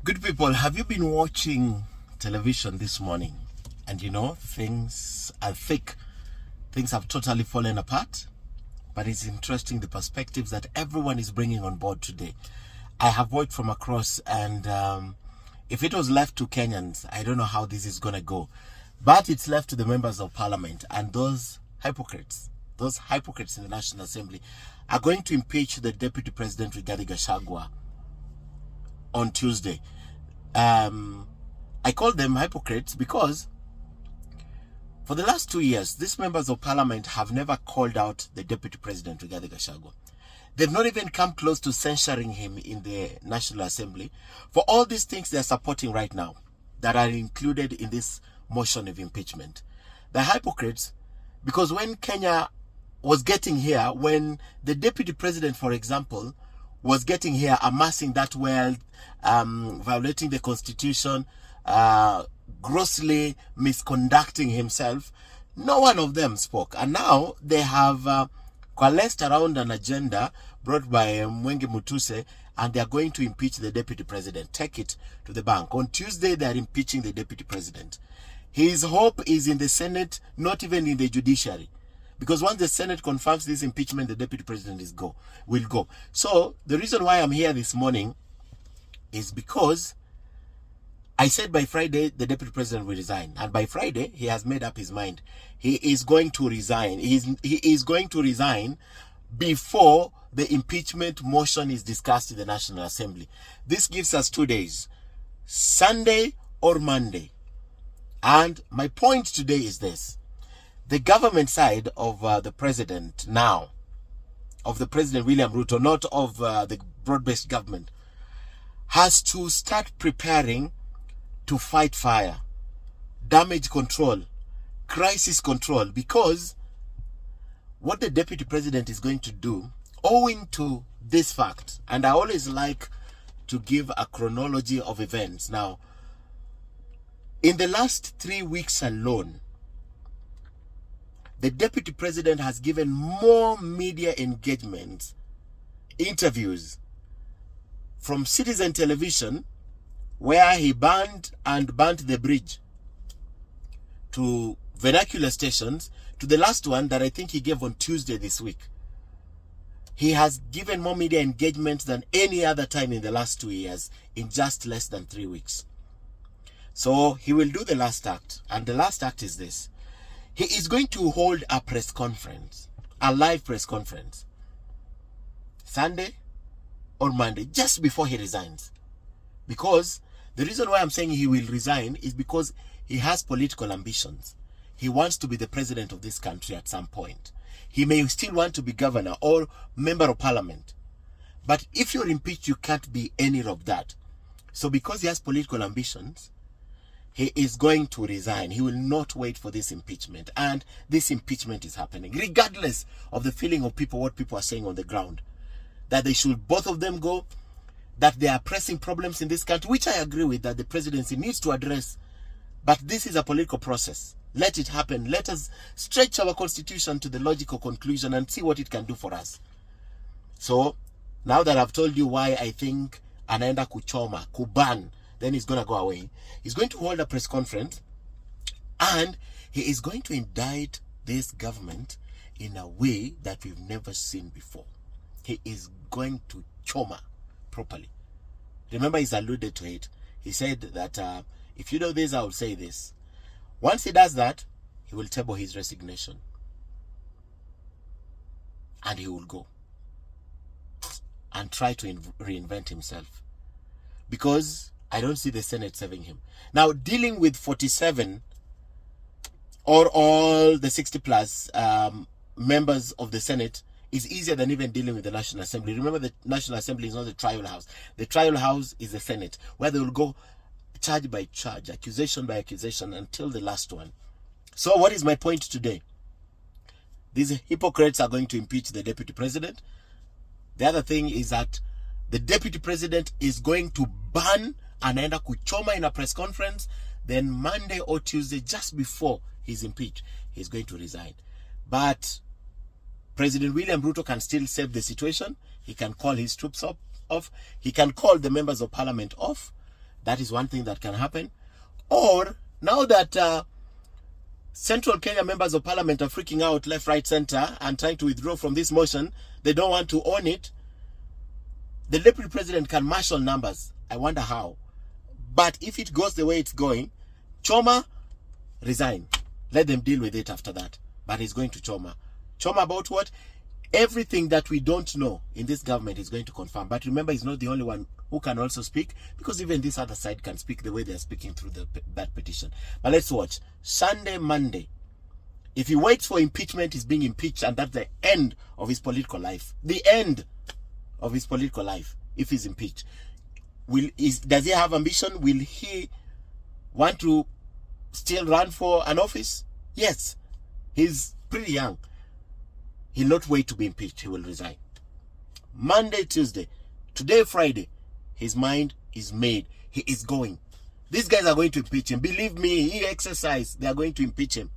Good people, have you been watching television this morning? And you know, things are thick. Things have totally fallen apart. But it's interesting the perspectives that everyone is bringing on board today. I have watched from across, and if it was left to Kenyans, I don't know how this is going to go. But it's left to the members of parliament, and those hypocrites in the National Assembly are going to impeach the Deputy President Rigathi Gachagua on Tuesday. I call them hypocrites because for the last 2 years, these members of parliament have never called out the Deputy President Rigathi Gachagua. They've not even come close to censuring him in the National Assembly for all these things they're supporting right now that are included in this motion of impeachment. They're hypocrites because when Kenya was getting here, when the Deputy President, for example, was getting here, amassing that wealth, violating the Constitution, grossly misconducting himself, no one of them spoke. And now they have coalesced around an agenda brought by Mwenge Mutuse, and they are going to impeach the Deputy President. Take it to the bank. On Tuesday, they are impeaching the Deputy President. His hope is in the Senate, not even in the judiciary. Because once the Senate confirms this impeachment, the Deputy President will go. So the reason why I'm here this morning is because I said by Friday, the Deputy President will resign. And by Friday, he has made up his mind. He is going to resign. He is going to resign before the impeachment motion is discussed in the National Assembly. This gives us 2 days, Sunday or Monday. And my point today is this. The government side of the president now, of the President William Ruto, not of the broad-based government, has to start preparing to fight fire, damage control, crisis control, because what the Deputy President is going to do, owing to this fact, and I always like to give a chronology of events. Now, in the last 3 weeks alone, the Deputy President has given more media engagements, interviews from Citizen Television, where he banned the bridge, to vernacular stations, to the last one that I think he gave on Tuesday this week. He has given more media engagements than any other time in the last 2 years in just less than 3 weeks. So he will do the last act, and the last act is this. He is going to hold a press conference, a live press conference, Sunday or Monday, just before he resigns. Because the reason why I'm saying he will resign is because he has political ambitions. He wants to be the president of this country at some point. He may still want to be governor or member of parliament. But if you're impeached, you can't be any of that. So because he has political ambitions, he is going to resign. He will not wait for this impeachment. And this impeachment is happening, regardless of the feeling of people, what people are saying on the ground. That they should, both of them, go. That there are pressing problems in this country, which I agree with, that the presidency needs to address. But this is a political process. Let it happen. Let us stretch our constitution to the logical conclusion and see what it can do for us. So, now that I've told you why I think anaenda kuchoma, kuban, then he's going to go away. He's going to hold a press conference, and he is going to indict this government in a way that we've never seen before. He is going to choma properly. Remember, he's alluded to it. He said that if you do this, I will say this. Once he does that, he will table his resignation. And he will go and try to reinvent himself. Because I don't see the Senate saving him. Now, dealing with 47 or all the 60 plus members of the Senate is easier than even dealing with the National Assembly. Remember, the National Assembly is not the trial house. The trial house is the Senate, where they will go charge by charge, accusation by accusation, until the last one. So what is my point today? These hypocrites are going to impeach the Deputy President. The other thing is that the Deputy President is going to ban anaenda kuchoma in a press conference. Then Monday or Tuesday, just before he's impeached, he's going to resign. But President William Ruto can still save the situation. He can call his troops off. He can call the members of parliament off. That is one thing that can happen. Or, now that Central Kenya members of parliament are freaking out left, right, center and trying to withdraw from this motion, they don't want to own it, the deputy president can marshal numbers. I wonder how. But if it goes the way it's going, Choma, resign. Let them deal with it after that. But he's going to Choma. Choma about what? Everything that we don't know in this government is going to confirm. But remember, he's not the only one who can also speak, because even this other side can speak the way they're speaking through that petition. But let's watch. Sunday, Monday. If he waits for impeachment, he's being impeached, and that's the end of his political life. The end of his political life, if he's impeached. Does he have ambition? Will he want to still run for an office? Yes. He's pretty young. He'll not wait to be impeached. He will resign. Monday, Tuesday. Today, Friday. His mind is made. He is going. These guys are going to impeach him. Believe me, he exercised. They are going to impeach him.